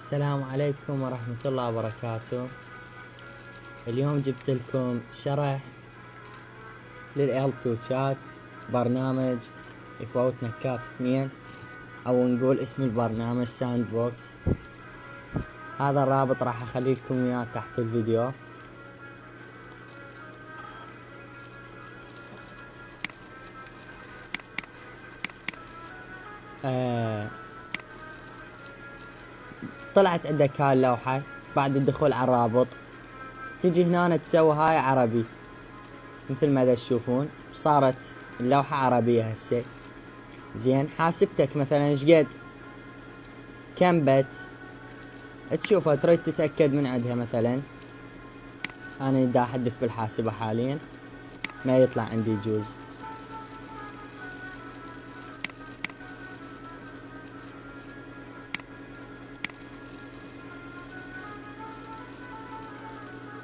السلام عليكم ورحمة الله وبركاته. اليوم جبت لكم شرح للL2 شات، برنامج يفوت نكات 2، او نقول اسم البرنامج ساند بوكس. هذا الرابط راح اخلي لكم اياه تحت الفيديو. طلعت عندك هاي اللوحة. بعد الدخول على الرابط تجي هنا تسوي هاي عربي مثل ما تشوفون، صارت اللوحة عربية هسه. زين، حاسبتك مثلا شقد كم بت تشوفها تريد تتأكد من عندها. مثلا أنا دا أحدث بالحاسبة حاليا، ما يطلع عندي جوز.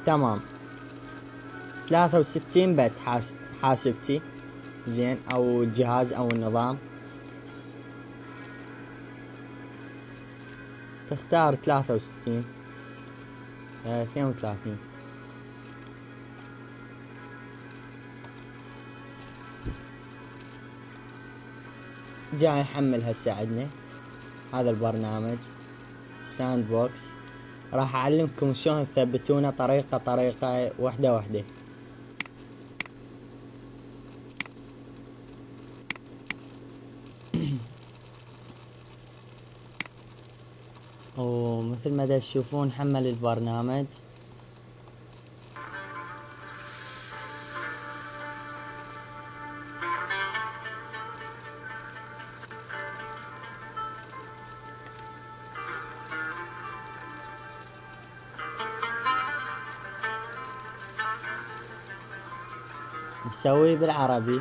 تمام، 63 بت حاسبتي. زين، أو الجهاز أو النظام. تختار 63 32. جاي يحمل هسه عندنا هذا البرنامج ساند بوكس. راح أعلمكم شلون تثبتونه طريقة وحدة. ومثل ما تشوفون حمل البرنامج. نسوي بالعربي،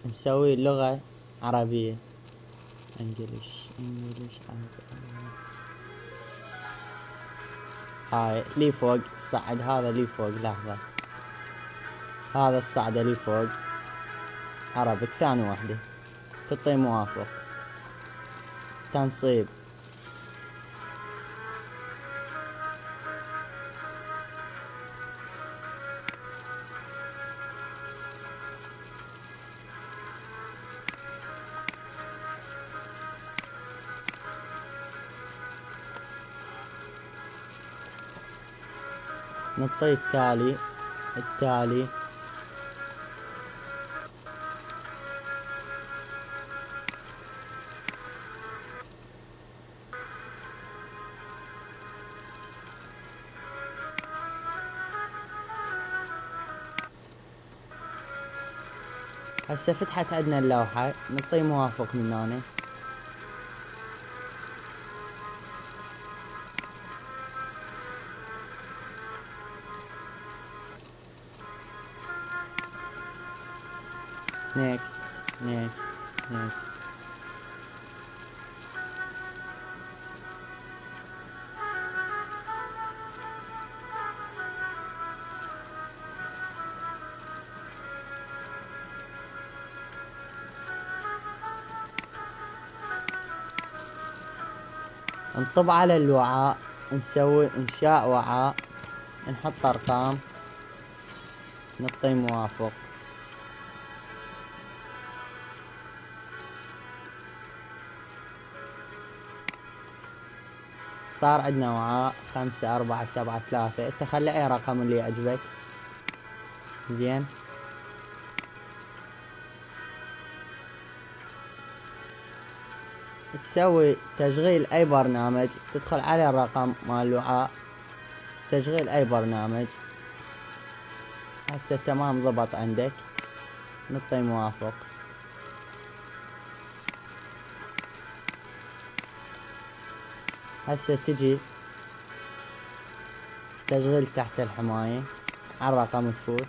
نسوي لغة عربية، انجلش هاي لي فوق. صعد هذا لي فوق، لحظة، هذا الصعدة لي فوق عربي. ثاني واحدة تعطي موافق. تنصيب، نعطي التالي. هسه فتحت عندنا اللوحة، نعطي موافق من هنا. next. نطب على الوعاء، نسوي انشاء وعاء، نحط ارقام، نعطي موافق. صار عندنا وعاء 5 4 7 3. انت خلي اي رقم اللي يعجبك. زين، تسوي تشغيل اي برنامج، تدخل على الرقم مال الوعاء، تشغيل اي برنامج. هسه تمام ضبط عندك، نعطي موافق. هسه تجي تشغيل تحت الحماية، على الرقم تفوت.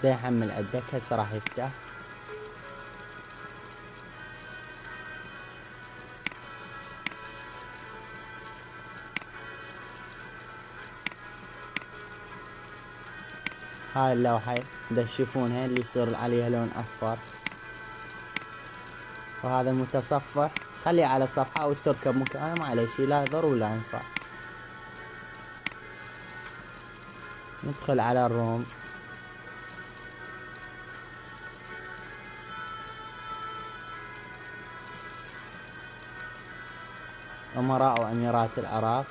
دا يحمل عندك، هسه راح يفتح. هاي اللوحة دا تشوفونها اللي يصير عليها لون اصفر. وهذا المتصفح خليه على صفحة أو تركب مكانه، ما عليه شي، لا يضر ولا ينفع. ندخل على الروم. أمراء وأميرات العراق.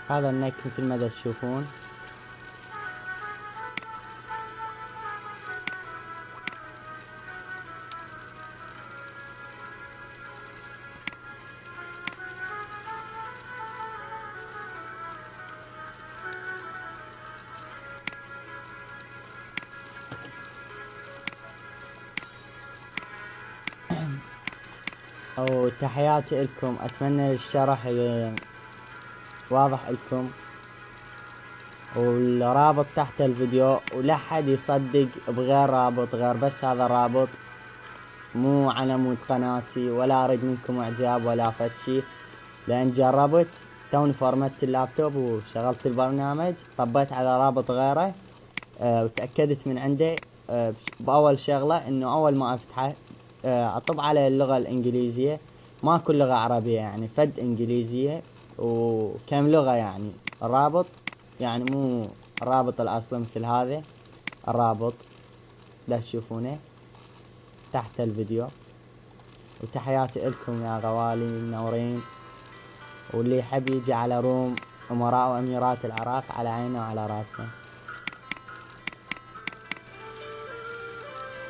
هذا النك مثل ما تشوفون. وتحياتي لكم، اتمنى الشرح واضح لكم، والرابط تحت الفيديو، ولا حد يصدق بغير رابط غير بس هذا الرابط، مو على مود قناتي، ولا اريد منكم اعجاب ولا فتشي، لان جربت توني فرمت اللابتوب وشغلت البرنامج، طبيت على رابط غيره وتأكدت من عنده بأول شغلة انه اول ما افتحه اطب على اللغة الانجليزية، ما كل لغة عربية يعني، فد انجليزية وكم لغة يعني. الرابط يعني مو الرابط الاصلي مثل هذا الرابط لا تشوفونه تحت الفيديو. وتحياتي لكم يا غوالي منورين، واللي يحب يجي على روم أمراء وأميرات العراق على عينه وعلى راسنا.